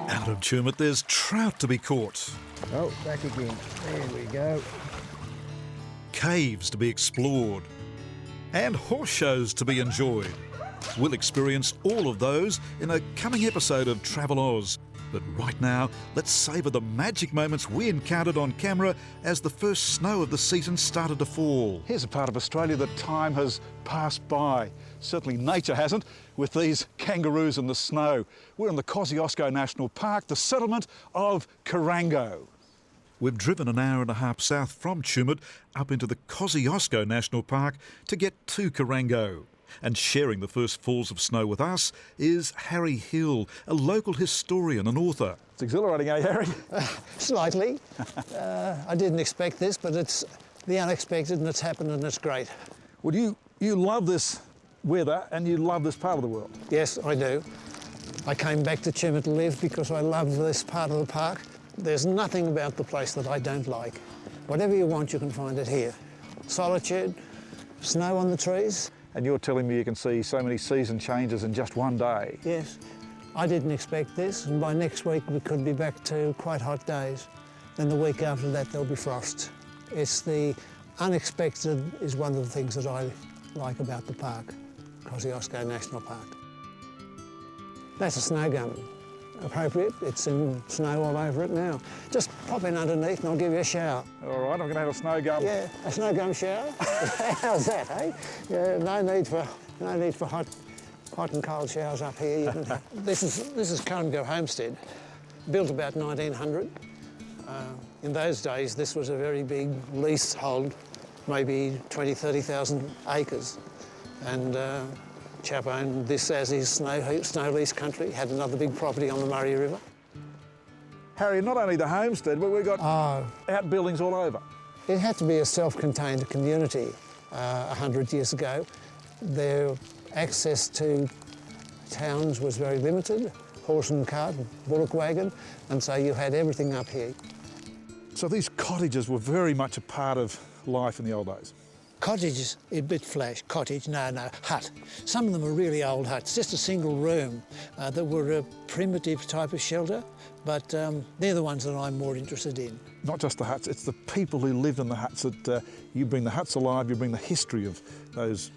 Out of Tumut, there's trout to be caught, Oh, back again. There we go. caves to be explored, and horse shows to be enjoyed. We'll experience all of those in a coming episode of Travel Oz. But right now, let's savour the magic moments we encountered on camera as the first snow of the season started to fall. Here's a part of Australia that time has passed by. Certainly nature hasn't, with these kangaroos in the snow. We're in the Kosciuszko National Park, the settlement of Grainger. We've driven an hour and a half south from Tumut up into the Kosciuszko National Park to get to Grainger. And sharing the first falls of snow with us is Harry Hill, a local historian and author. It's exhilarating, eh, Harry? Slightly. I didn't expect this, but it's the unexpected and it's happened and it's great. Well, you love this weather and you love this part of the world. Yes, I do. I came back to Tumut to live because I love this part of the park. There's nothing about the place that I don't like. Whatever you want, you can find it here. Solitude, snow on the trees. And you're telling me you can see so many season changes in just one day. Yes, I didn't expect this, and by next week we could be back to quite hot days. Then the week after that there'll be frost. It's the unexpected is one of the things that I like about the park, Kosciuszko National Park. That's a snow gum. Appropriate, it's in snow all over it now. Just pop in underneath and I'll give you a shower. All right, I'm going to have a snow gum. Yeah, a snow gum shower. How's that, eh? Yeah, no need for hot and cold showers up here. You can this is Grainger Homestead, built about 1900. In those days, this was a very big leasehold, maybe 30,000 acres, and. Chap owned this as his snow lease country, had another big property on the Murray River. Harry, not only the homestead, but we've got outbuildings all over. It had to be a self-contained community 100 years ago. Their access to towns was very limited, horse and cart, bullock wagon, and so you had everything up here. So these cottages were very much a part of life in the old days. Cottages, a bit flash, cottage, no, hut. Some of them are really old huts, just a single room that were a primitive type of shelter, but they're the ones that I'm more interested in. Not just the huts, it's the people who lived in the huts that you bring the huts alive, you bring the history of those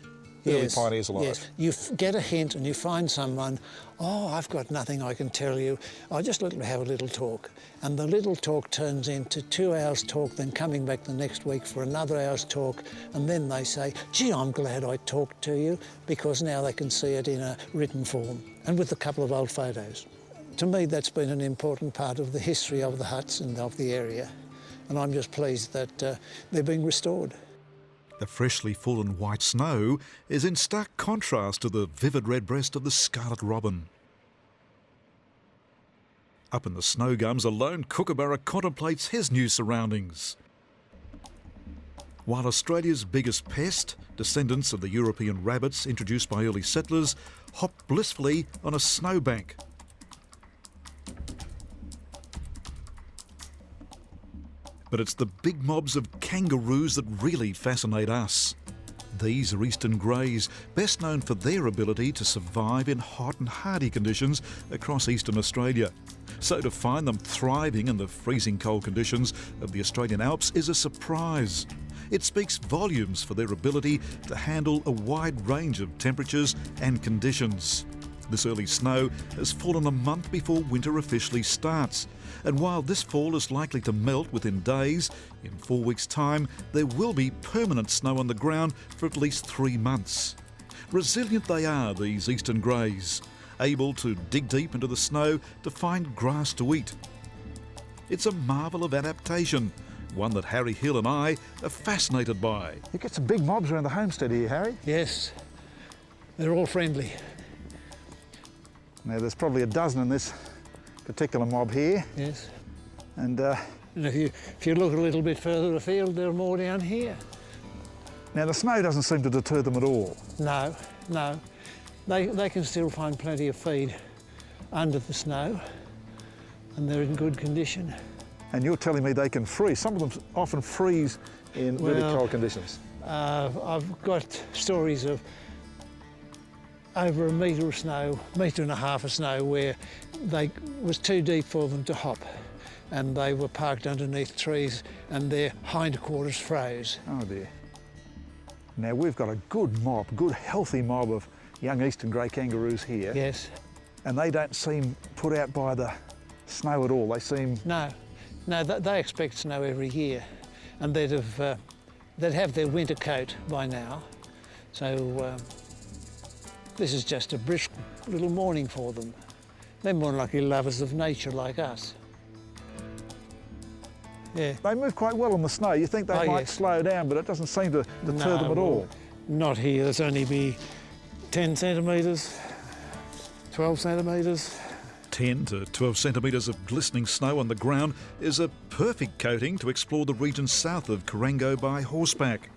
early pioneers alive. Yes, you get a hint and you find someone, oh, I've got nothing I can tell you, oh, just let me have a little talk. And the little talk turns into 2 hours talk, then coming back the next week for another hour's talk, and then they say, gee, I'm glad I talked to you, because now they can see it in a written form, and with a couple of old photos. To me, that's been an important part of the history of the huts and of the area, and I'm just pleased that they're being restored. The freshly fallen white snow is in stark contrast to the vivid red breast of the scarlet robin. Up in the snow gums, a lone kookaburra contemplates his new surroundings. While Australia's biggest pest, descendants of the European rabbits introduced by early settlers, hop blissfully on a snowbank. But it's the big mobs of kangaroos that really fascinate us. These are eastern greys, best known for their ability to survive in hot and hardy conditions across eastern Australia. So to find them thriving in the freezing cold conditions of the Australian Alps is a surprise. It speaks volumes for their ability to handle a wide range of temperatures and conditions. This early snow has fallen a month before winter officially starts. And while this fall is likely to melt within days, in 4 weeks' time there will be permanent snow on the ground for at least 3 months. Resilient they are, these eastern greys, able to dig deep into the snow to find grass to eat. It's a marvel of adaptation, one that Harry Hill and I are fascinated by. You get some big mobs around the homestead here, Harry. Yes, they're all friendly. Now there's probably a dozen in this particular mob here. Yes. And if you look a little bit further afield, there are more down here. now the snow doesn't seem to deter them at all. No. They can still find plenty of feed under the snow, and they're in good condition. And you're telling me they can freeze. Some of them often freeze in really cold conditions. I've got stories of over a metre of snow, metre and a half of snow, where they was too deep for them to hop, and they were parked underneath trees and their hindquarters froze. Oh dear. Now we've got a good mob, good healthy mob of young eastern grey kangaroos here. Yes. And they don't seem put out by the snow at all. They seem... No, they expect snow every year, and they'd have their winter coat by now. So this is just a brisk little morning for them. They're more lucky lovers of nature like us. Yeah. They move quite well on the snow. You think they might slow down, but it doesn't seem to deter them at all. Not here. There's only be 10 centimetres, 12 centimetres. 10 to 12 centimetres of glistening snow on the ground is a perfect coating to explore the region south of Grainger by horseback.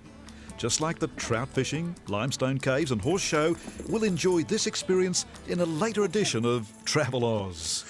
Just like the trout fishing, limestone caves and horse show, we'll enjoy this experience in a later edition of Travel Oz.